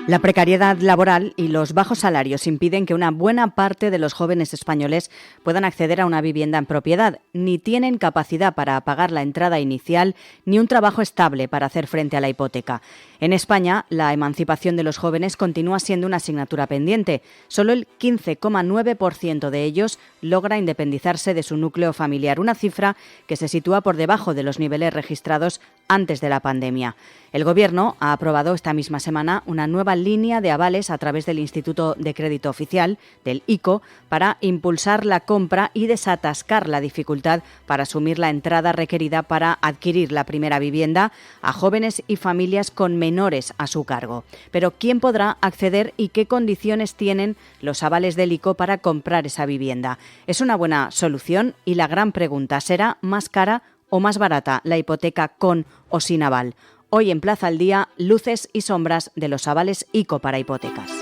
La precariedad laboral y los bajos salarios impiden que una buena parte de los jóvenes españoles puedan acceder a una vivienda en propiedad, ni tienen capacidad para pagar la entrada inicial, ni un trabajo estable para hacer frente a la hipoteca. En España, la emancipación de los jóvenes continúa siendo una asignatura pendiente. Solo el 15,9% de ellos logra independizarse de su núcleo familiar, una cifra que se sitúa por debajo de los niveles registrados antes de la pandemia. El Gobierno ha aprobado esta misma semana una nueva línea de avales a través del Instituto de Crédito Oficial, del ICO, para impulsar la compra y desatascar la dificultad para asumir la entrada requerida para adquirir la primera vivienda a jóvenes y familias con menores a su cargo. Pero ¿quién podrá acceder y qué condiciones tienen los avales del ICO para comprar esa vivienda? ¿Es una buena solución? Y la gran pregunta, ¿será más cara o más barata la hipoteca con o sin aval? Hoy en Plaza al Día, luces y sombras de los avales ICO para hipotecas.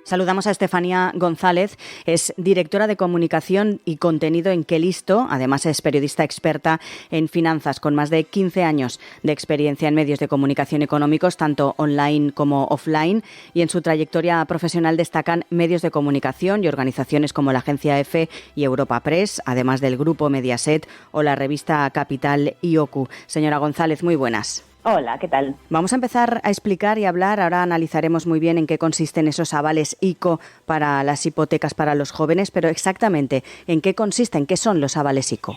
Saludamos a Estefanía González, es directora de comunicación y contenido en Qué Listo, además es periodista experta en finanzas con más de 15 años de experiencia en medios de comunicación económicos, tanto online como offline, y en su trayectoria profesional destacan medios de comunicación y organizaciones como la agencia EFE y Europa Press, además del grupo Mediaset o la revista Capital y OCU. Señora González, muy buenas. Hola, ¿qué tal? Vamos a empezar a explicar y hablar, ahora analizaremos muy bien en qué consisten esos avales ICO para las hipotecas para los jóvenes, pero exactamente, ¿en qué consisten? ¿Qué son los avales ICO?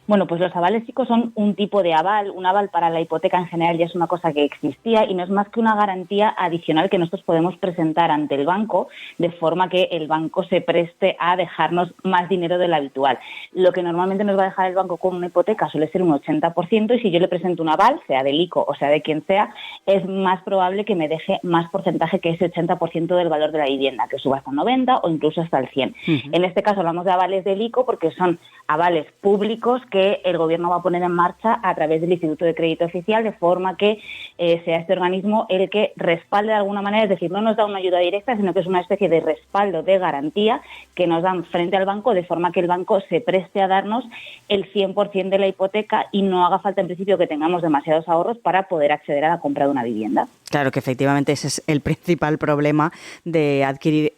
Bueno, pues los avales ICO son un tipo de aval. Un aval para la hipoteca en general ya es una cosa que existía y no es más que una garantía adicional que nosotros podemos presentar ante el banco de forma que el banco se preste a dejarnos más dinero del habitual. Lo que normalmente nos va a dejar el banco con una hipoteca suele ser un 80% y si yo le presento un aval, sea del ICO o sea de quien sea, es más probable que me deje más porcentaje que ese 80% del valor de la vivienda, que suba hasta el 90% o incluso hasta el 100%. En este caso hablamos de avales del ICO porque son avales públicos que el Gobierno va a poner en marcha a través del Instituto de Crédito Oficial, de forma que sea este organismo el que respalde de alguna manera, es decir, no nos da una ayuda directa, sino que es una especie de respaldo, de garantía que nos dan frente al banco, de forma que el banco se preste a darnos el 100% de la hipoteca y no haga falta en principio que tengamos demasiados ahorros para poder acceder a la compra de una vivienda. Claro que efectivamente ese es el principal problema de adquirir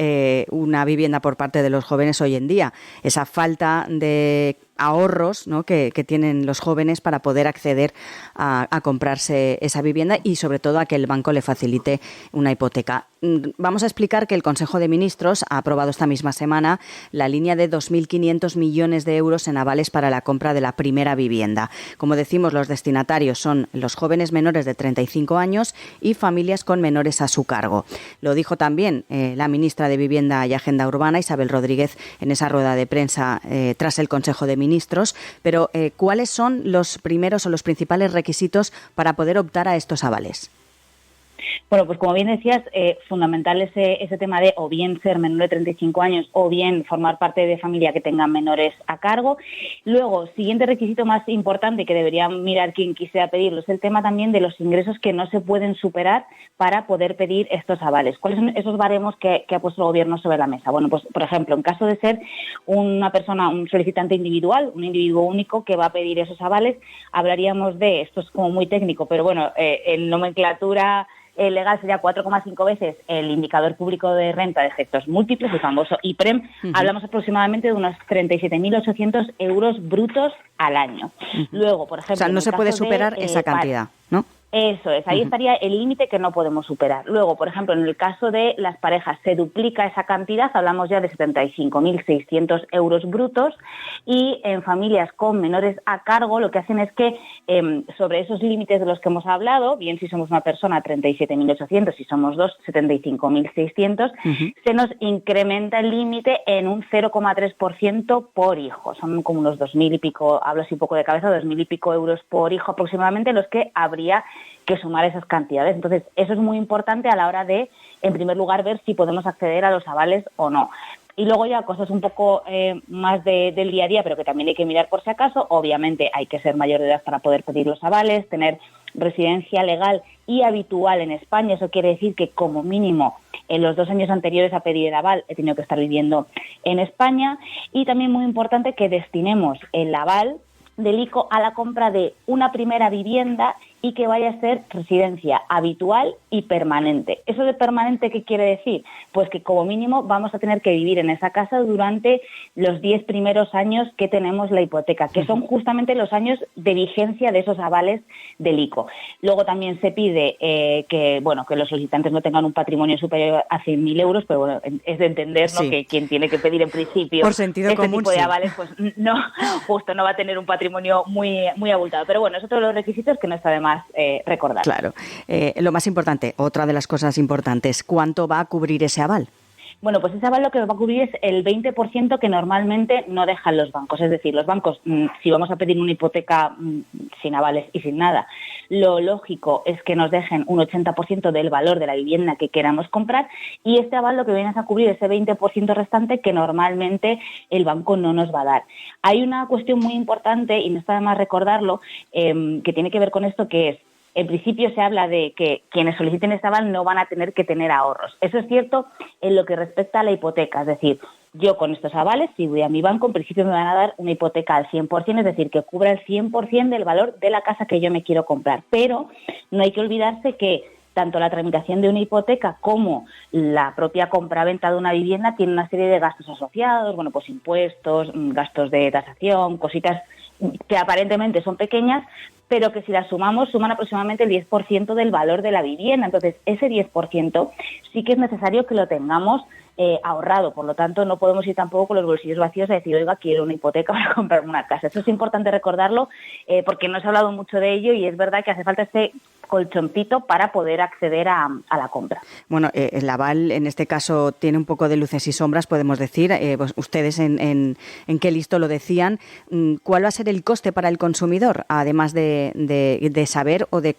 una vivienda por parte de los jóvenes hoy en día, esa falta de ahorros, ¿no?, que tienen los jóvenes para poder acceder a comprarse esa vivienda y sobre todo a que el banco le facilite una hipoteca. Vamos a explicar que el Consejo de Ministros ha aprobado esta misma semana la línea de 2.500 millones de euros en avales para la compra de la primera vivienda. Como decimos, los destinatarios son los jóvenes menores de 35 años y familias con menores a su cargo. Lo dijo también la ministra de Vivienda y Agenda Urbana, Isabel Rodríguez, en esa rueda de prensa tras el Consejo de Ministros. Pero, ¿cuáles son los primeros o los principales requisitos para poder optar a estos avales? Bueno, pues como bien decías, fundamental ese tema de o bien ser menor de 35 años o bien formar parte de familia que tenga menores a cargo. Luego, siguiente requisito más importante que debería mirar quien quisiera pedirlo es el tema también de los ingresos que no se pueden superar para poder pedir estos avales. ¿Cuáles son esos baremos que ha puesto el Gobierno sobre la mesa? Bueno, pues por ejemplo, en caso de ser una persona, un solicitante individual, un individuo único que va a pedir esos avales, hablaríamos de, esto es como muy técnico, pero bueno, en nomenclatura legal sería 4,5 veces el indicador público de renta de efectos múltiples, el famoso IPREM. Hablamos aproximadamente de unos 37.800 euros brutos al año. Luego, por ejemplo... O sea, no se puede superar esa cantidad, ¿no? Eso es, ahí estaría el límite que no podemos superar. Luego, por ejemplo, en el caso de las parejas se duplica esa cantidad, hablamos ya de 75.600 euros brutos, y en familias con menores a cargo lo que hacen es que sobre esos límites de los que hemos hablado, bien si somos una persona 37.800, si somos dos 75.600, se nos incrementa el límite en un 0,3% por hijo. Son como unos 2.000 y pico, hablo así un poco de cabeza, 2.000 y pico euros por hijo aproximadamente los que habría que sumar esas cantidades. Entonces, eso es muy importante a la hora de, en primer lugar, ver si podemos acceder a los avales o no. Y luego ya cosas un poco más del día a día, pero que también hay que mirar por si acaso. Obviamente hay que ser mayor de edad para poder pedir los avales, tener residencia legal y habitual en España. Eso quiere decir que como mínimo en los 2 años anteriores a pedir el aval he tenido que estar viviendo en España. Y también muy importante que destinemos el aval del ICO a la compra de una primera vivienda y que vaya a ser residencia habitual y permanente. ¿Eso de permanente qué quiere decir? Pues que como mínimo vamos a tener que vivir en esa casa durante los 10 primeros años que tenemos la hipoteca, que son justamente los años de vigencia de esos avales del ICO. Luego también se pide que los solicitantes no tengan un patrimonio superior a 100.000 euros, pero bueno, es de entender, ¿no?, que quien tiene que pedir en principio por sentido este común, tipo de avales, pues no va a tener un patrimonio muy, muy abultado. Pero bueno, es otro de los requisitos que no está de más recordar. Claro. Lo más importante, otra de las cosas importantes, ¿cuánto va a cubrir ese aval? Bueno, pues ese aval lo que va a cubrir es el 20% que normalmente no dejan los bancos. Es decir, los bancos, si vamos a pedir una hipoteca sin avales y sin nada, lo lógico es que nos dejen un 80% del valor de la vivienda que queramos comprar, y este aval lo que viene es a cubrir ese 20% restante que normalmente el banco no nos va a dar. Hay una cuestión muy importante, y no está de más recordarlo, que tiene que ver con esto, que es: en principio se habla de que quienes soliciten este aval no van a tener que tener ahorros. Eso es cierto en lo que respecta a la hipoteca. Es decir, yo con estos avales, si voy a mi banco, en principio me van a dar una hipoteca al 100%, es decir, que cubra el 100% del valor de la casa que yo me quiero comprar. Pero no hay que olvidarse que tanto la tramitación de una hipoteca como la propia compraventa de una vivienda tiene una serie de gastos asociados, bueno, pues impuestos, gastos de tasación, cositas que aparentemente son pequeñas, pero que si las sumamos, suman aproximadamente el 10% del valor de la vivienda. Entonces, ese 10% sí que es necesario que lo tengamos ahorrado. Por lo tanto, no podemos ir tampoco con los bolsillos vacíos a decir, oiga, quiero una hipoteca para comprarme una casa. Eso es importante recordarlo, porque no se ha hablado mucho de ello, y es verdad que hace falta este colchoncito para poder acceder a la compra. Bueno, el aval en este caso tiene un poco de luces y sombras, podemos decir. Pues ustedes en qué listo lo decían. ¿Cuál va a ser el coste para el consumidor? Además de saber o de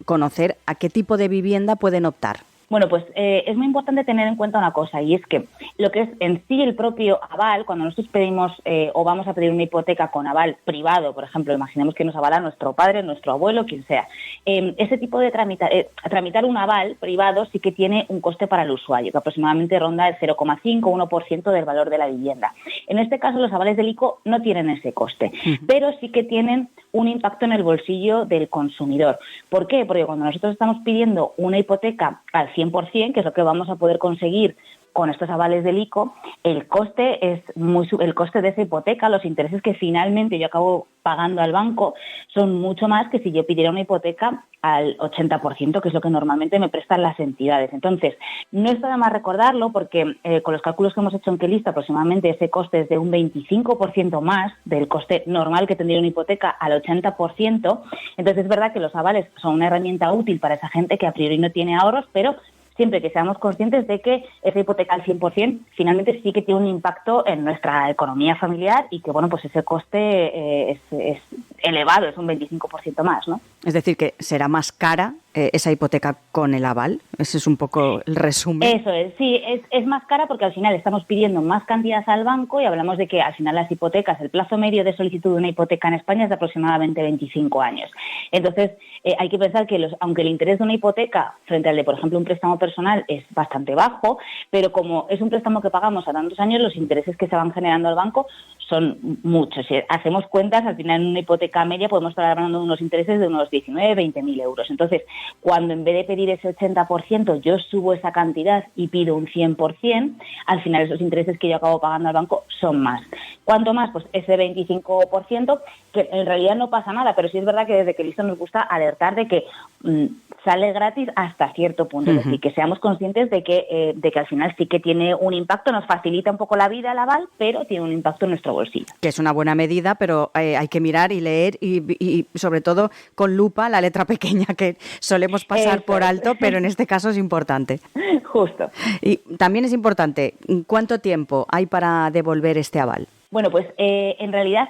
conocer a qué tipo de vivienda pueden optar. Bueno, pues es muy importante tener en cuenta una cosa, y es que lo que es en sí el propio aval, cuando nosotros pedimos o vamos a pedir una hipoteca con aval privado, por ejemplo, imaginemos que nos avala nuestro padre, nuestro abuelo, quien sea, ese tipo de tramitar un aval privado sí que tiene un coste para el usuario, que aproximadamente ronda el 0,5-1% del valor de la vivienda. En este caso, los avales del ICO no tienen ese coste, pero sí que tienen un impacto en el bolsillo del consumidor. ¿Por qué? Porque cuando nosotros estamos pidiendo una hipoteca al 100%, que es lo que vamos a poder conseguir con estos avales del ICO, el coste de esa hipoteca, los intereses que finalmente yo acabo pagando al banco, son mucho más que si yo pidiera una hipoteca al 80%, que es lo que normalmente me prestan las entidades. Entonces, no está de más recordarlo, porque con los cálculos que hemos hecho en Quelista, aproximadamente ese coste es de un 25% más del coste normal que tendría una hipoteca al 80%. Entonces, es verdad que los avales son una herramienta útil para esa gente que a priori no tiene ahorros, pero siempre que seamos conscientes de que esa hipoteca al 100% finalmente sí que tiene un impacto en nuestra economía familiar, y que, bueno, pues ese coste es elevado, es un 25% más, ¿no? Es decir, que será más cara esa hipoteca con el aval. Ese es un poco el resumen. Eso es, sí, es más cara porque al final estamos pidiendo más cantidad al banco, y hablamos de que al final las hipotecas, el plazo medio de solicitud de una hipoteca en España es de aproximadamente 25 años. Entonces, hay que pensar que aunque el interés de una hipoteca frente al de, por ejemplo, un préstamo personal es bastante bajo, pero como es un préstamo que pagamos a tantos años, los intereses que se van generando al banco son muchos. Si hacemos cuentas, al final en una hipoteca media podemos estar hablando de unos intereses de unos 19-20.000 euros. Entonces, cuando en vez de pedir ese 80%, yo subo esa cantidad y pido un 100%, al final esos intereses que yo acabo pagando al banco son más. ¿Cuánto más? Pues ese 25%, que en realidad no pasa nada, pero sí es verdad que desde Quelista nos gusta alertar de que sale gratis hasta cierto punto. Es decir, que seamos conscientes de que al final sí que tiene un impacto, nos facilita un poco la vida el aval, pero tiene un impacto en nuestro bolsillo. Que es una buena medida, pero hay que mirar y leer y sobre todo con lupa la letra pequeña, que solemos pasar por alto, pero en este caso es importante. Justo. Y también es importante, ¿cuánto tiempo hay para devolver este aval? Bueno, pues en realidad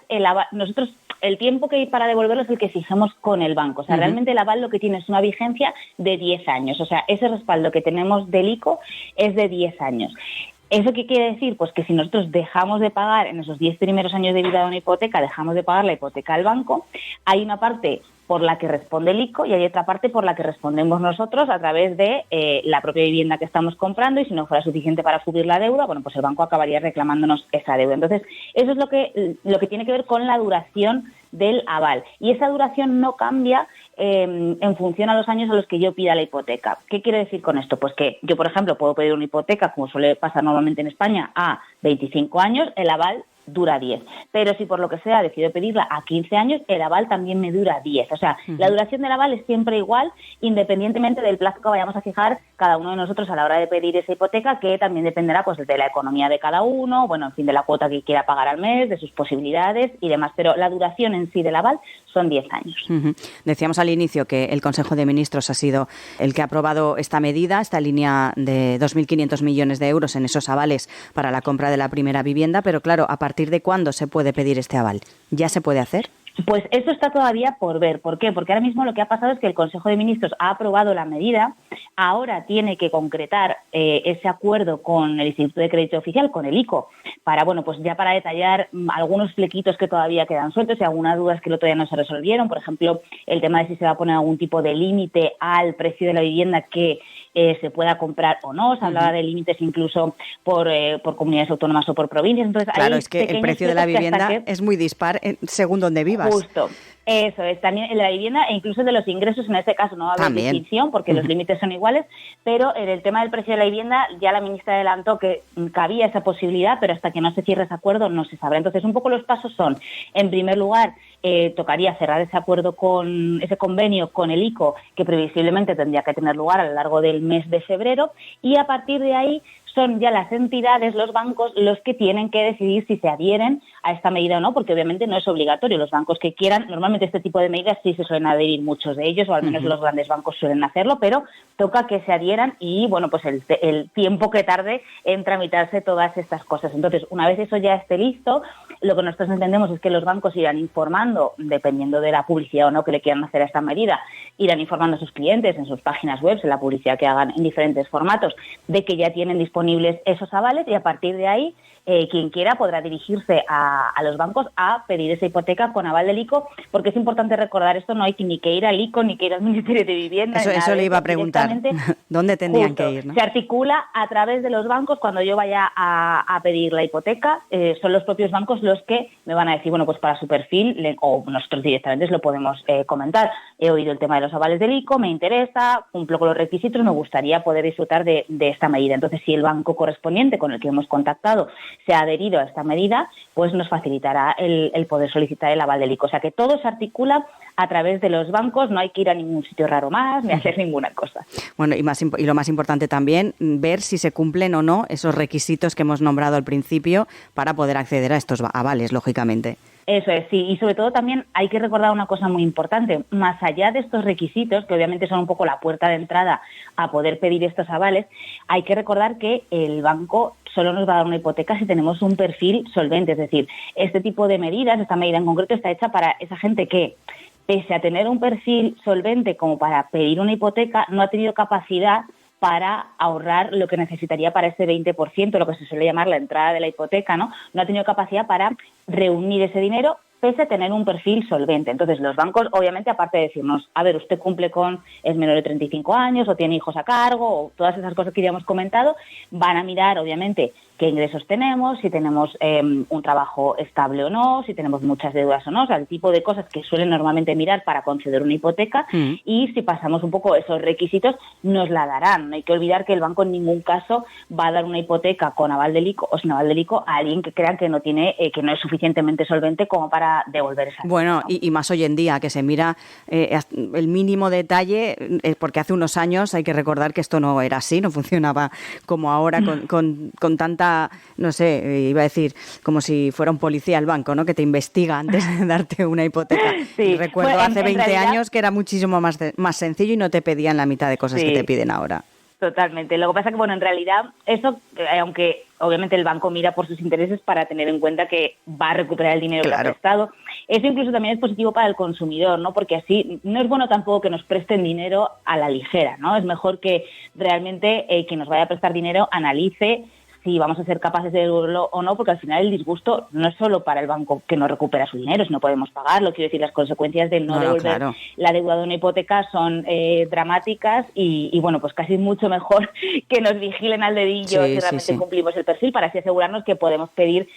nosotros el tiempo que hay para devolverlo es el que fijamos con el banco. O sea, realmente el aval lo que tiene es una vigencia de 10 años. O sea, ese respaldo que tenemos del ICO es de 10 años. ¿Eso qué quiere decir? Pues que si nosotros dejamos de pagar en esos 10 primeros años de vida de una hipoteca, dejamos de pagar la hipoteca al banco, hay una parte por la que responde el ICO y hay otra parte por la que respondemos nosotros a través de la propia vivienda que estamos comprando, y si no fuera suficiente para cubrir la deuda, bueno, pues el banco acabaría reclamándonos esa deuda. Entonces, eso es lo que tiene que ver con la duración del aval. Y esa duración no cambia en función a los años a los que yo pida la hipoteca. ¿Qué quiere decir con esto? Pues que yo, por ejemplo, puedo pedir una hipoteca, como suele pasar normalmente en España, a 25 años, el aval dura 10. Pero si por lo que sea decido pedirla a 15 años, el aval también me dura 10. O sea, la duración del aval es siempre igual, independientemente del plazo que vayamos a fijar cada uno de nosotros a la hora de pedir esa hipoteca, que también dependerá pues de la economía de cada uno, bueno, en fin, de la cuota que quiera pagar al mes, de sus posibilidades y demás. Pero la duración en sí del aval son 10 años. Decíamos al inicio que el Consejo de Ministros ha sido el que ha aprobado esta medida, esta línea de 2.500 millones de euros en esos avales para la compra de la primera vivienda, pero claro, ¿a partir de cuándo se puede pedir este aval? ¿Ya se puede hacer? Pues eso está todavía por ver. ¿Por qué? Porque ahora mismo lo que ha pasado es que el Consejo de Ministros ha aprobado la medida, ahora tiene que concretar ese acuerdo con el Instituto de Crédito Oficial, con el ICO, para, bueno, pues ya para detallar algunos flequitos que todavía quedan sueltos y algunas dudas que el otro día no se resolvieron. Por ejemplo, el tema de si se va a poner algún tipo de límite al precio de la vivienda que se pueda comprar o no. Se hablaba de límites incluso por comunidades autónomas o por provincias. Entonces, claro, es que el precio de la vivienda es muy dispar según donde vivas. Justo. Eso es, también en la vivienda e incluso de los ingresos, en este caso no va a haber distinción porque los límites son iguales, pero en el tema del precio de la vivienda ya la ministra adelantó que cabía esa posibilidad, pero hasta que no se cierre ese acuerdo no se sabrá. Entonces, un poco los pasos son, en primer lugar, tocaría cerrar ese acuerdo con ese convenio con el ICO, que previsiblemente tendría que tener lugar a lo largo del mes de febrero, y a partir de ahí son ya las entidades, los bancos, los que tienen que decidir si se adhieren a esta medida o no, porque obviamente no es obligatorio. Los bancos que quieran, normalmente este tipo de medidas sí se suelen adherir muchos de ellos, o al menos los grandes bancos suelen hacerlo, pero toca que se adhieran y, bueno, pues el tiempo que tarde en tramitarse todas estas cosas. Entonces, una vez eso ya esté listo, lo que nosotros entendemos es que los bancos irán informando, dependiendo de la publicidad o no que le quieran hacer a esta medida, irán informando a sus clientes en sus páginas web, en la publicidad que hagan en diferentes formatos, de que ya tienen disponibles esos avales, y a partir de ahí quien quiera podrá dirigirse a los bancos a pedir esa hipoteca con aval del ICO, porque es importante recordar esto, no hay ni que ir al ICO ni que ir al Ministerio de Vivienda. Eso le iba a preguntar, ¿dónde tendrían que ir, ¿no? Se articula a través de los bancos. Cuando yo vaya a pedir la hipoteca, son los propios bancos los que me van a decir, bueno, pues para su perfil, o nosotros directamente lo podemos comentar. He oído el tema de los avales del ICO, me interesa, cumplo con los requisitos, me gustaría poder disfrutar de esta medida. Entonces, si el banco correspondiente con el que hemos contactado se ha adherido a esta medida, pues nos facilitará el poder solicitar el aval del ICO. O sea que todo se articula a través de los bancos, no hay que ir a ningún sitio raro más ni hacer ninguna cosa. Bueno, y lo más importante también, ver si se cumplen o no esos requisitos que hemos nombrado al principio para poder acceder a estos avales, lógicamente. Eso es, sí, y sobre todo también hay que recordar una cosa muy importante. Más allá de estos requisitos, que obviamente son un poco la puerta de entrada a poder pedir estos avales, hay que recordar que el banco solo nos va a dar una hipoteca si tenemos un perfil solvente. Es decir, este tipo de medidas, esta medida en concreto, está hecha para esa gente que, pese a tener un perfil solvente como para pedir una hipoteca, no ha tenido capacidad para ahorrar lo que necesitaría para ese 20%, lo que se suele llamar la entrada de la hipoteca, ¿no? No ha tenido capacidad para reunir ese dinero pese a tener un perfil solvente. Entonces, los bancos, obviamente, aparte de decirnos, a ver, usted cumple con, es menor de 35 años, o tiene hijos a cargo, o todas esas cosas que ya hemos comentado, van a mirar, obviamente, qué ingresos tenemos, si tenemos un trabajo estable o no, si tenemos muchas deudas o no, o sea, el tipo de cosas que suelen normalmente mirar para conceder una hipoteca, y si pasamos un poco esos requisitos, nos la darán. No hay que olvidar que el banco en ningún caso va a dar una hipoteca con aval del ICO o sin aval del ICO a alguien que crean que no tiene, que no es suficientemente solvente como para devolver esa. Bueno, ¿no? y más hoy en día, que se mira el mínimo detalle, porque hace unos años hay que recordar que esto no era así, no funcionaba como ahora con tanta, no sé, iba a decir, como si fuera un policía al banco, ¿no? Que te investiga antes de darte una hipoteca. Sí. Recuerdo bueno, hace 20 realidad, años que era muchísimo más sencillo y no te pedían la mitad de cosas que te piden ahora. Totalmente. Lo que pasa es que, bueno, en realidad, eso, aunque obviamente el banco mira por sus intereses para tener en cuenta que va a recuperar el dinero que ha prestado, eso incluso también es positivo para el consumidor, ¿no? Porque así no es bueno tampoco que nos presten dinero a la ligera, ¿no? Es mejor que realmente quien nos vaya a prestar dinero analice si vamos a ser capaces de devolverlo o no, porque al final el disgusto no es solo para el banco que no recupera su dinero, si no podemos pagarlo. Quiero decir, las consecuencias de no devolver la deuda de una hipoteca son dramáticas y bueno, pues casi mucho mejor que nos vigilen al dedillo si realmente cumplimos el perfil, para así asegurarnos que podemos pedir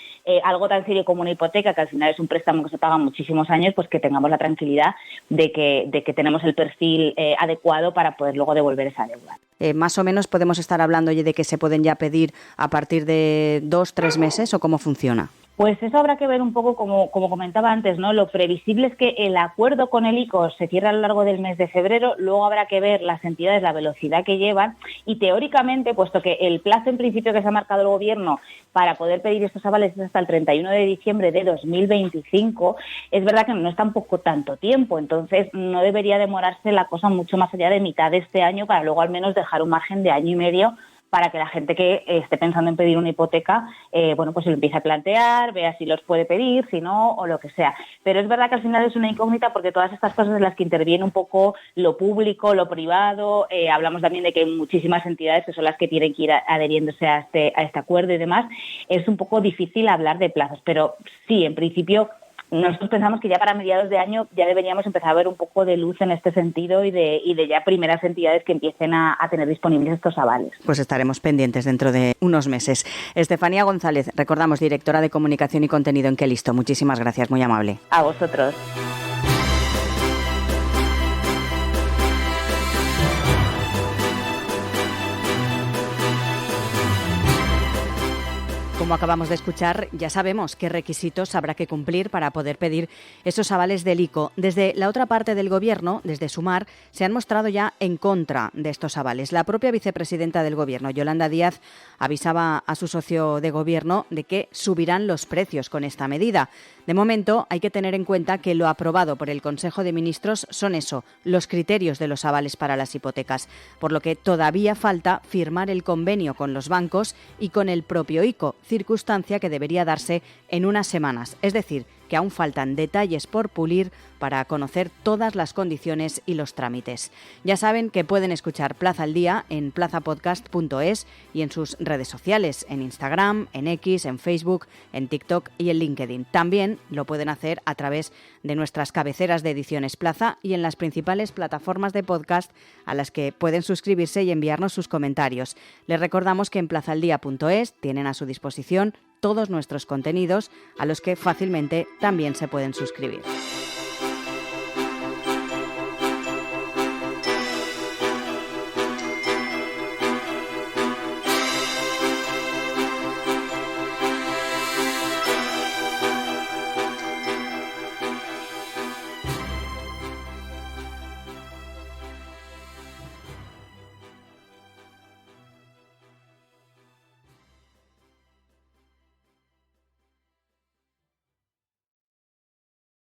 algo tan serio como una hipoteca, que al final es un préstamo que se paga muchísimos años, pues que tengamos la tranquilidad de que tenemos el perfil adecuado para poder luego devolver esa deuda. Más o menos podemos estar hablando de que se pueden ya pedir a partir de 2-3 meses, ¿o cómo funciona? Pues eso habrá que ver un poco, como comentaba antes, ¿no? Lo previsible es que el acuerdo con el ICO se cierre a lo largo del mes de febrero, luego habrá que ver las entidades, la velocidad que llevan y teóricamente, puesto que el plazo en principio que se ha marcado el Gobierno para poder pedir estos avales es hasta el 31 de diciembre de 2025, es verdad que no es tampoco tanto tiempo, entonces no debería demorarse la cosa mucho más allá de mitad de este año para luego al menos dejar un margen de año y medio para que la gente que esté pensando en pedir una hipoteca, pues se lo empiece a plantear, vea si los puede pedir, si no, o lo que sea. Pero es verdad que al final es una incógnita porque todas estas cosas en las que interviene un poco lo público, lo privado, hablamos también de que hay muchísimas entidades que son las que tienen que ir adheriéndose a este acuerdo y demás, es un poco difícil hablar de plazos, pero sí, en principio nosotros pensamos que ya para mediados de año ya deberíamos empezar a ver un poco de luz en este sentido y de ya primeras entidades que empiecen a tener disponibles estos avales. Pues estaremos pendientes dentro de unos meses. Estefanía González, recordamos, directora de Comunicación y Contenido en Qué Listo. Muchísimas gracias, muy amable. A vosotros. Como acabamos de escuchar, ya sabemos qué requisitos habrá que cumplir para poder pedir esos avales del ICO. Desde la otra parte del Gobierno, desde Sumar, se han mostrado ya en contra de estos avales. La propia vicepresidenta del Gobierno, Yolanda Díaz, avisaba a su socio de Gobierno de que subirán los precios con esta medida. De momento, hay que tener en cuenta que lo aprobado por el Consejo de Ministros son los criterios de los avales para las hipotecas, por lo que todavía falta firmar el convenio con los bancos y con el propio ICO, circunstancia que debería darse en unas semanas. Es decir, que aún faltan detalles por pulir para conocer todas las condiciones y los trámites. Ya saben que pueden escuchar Plaza al Día en plazapodcast.es y en sus redes sociales, en Instagram, en X, en Facebook, en TikTok y en LinkedIn. También lo pueden hacer a través de nuestras cabeceras de Ediciones Plaza y en las principales plataformas de podcast a las que pueden suscribirse y enviarnos sus comentarios. Les recordamos que en plazaldía.es tienen a su disposición todos nuestros contenidos a los que fácilmente también se pueden suscribir.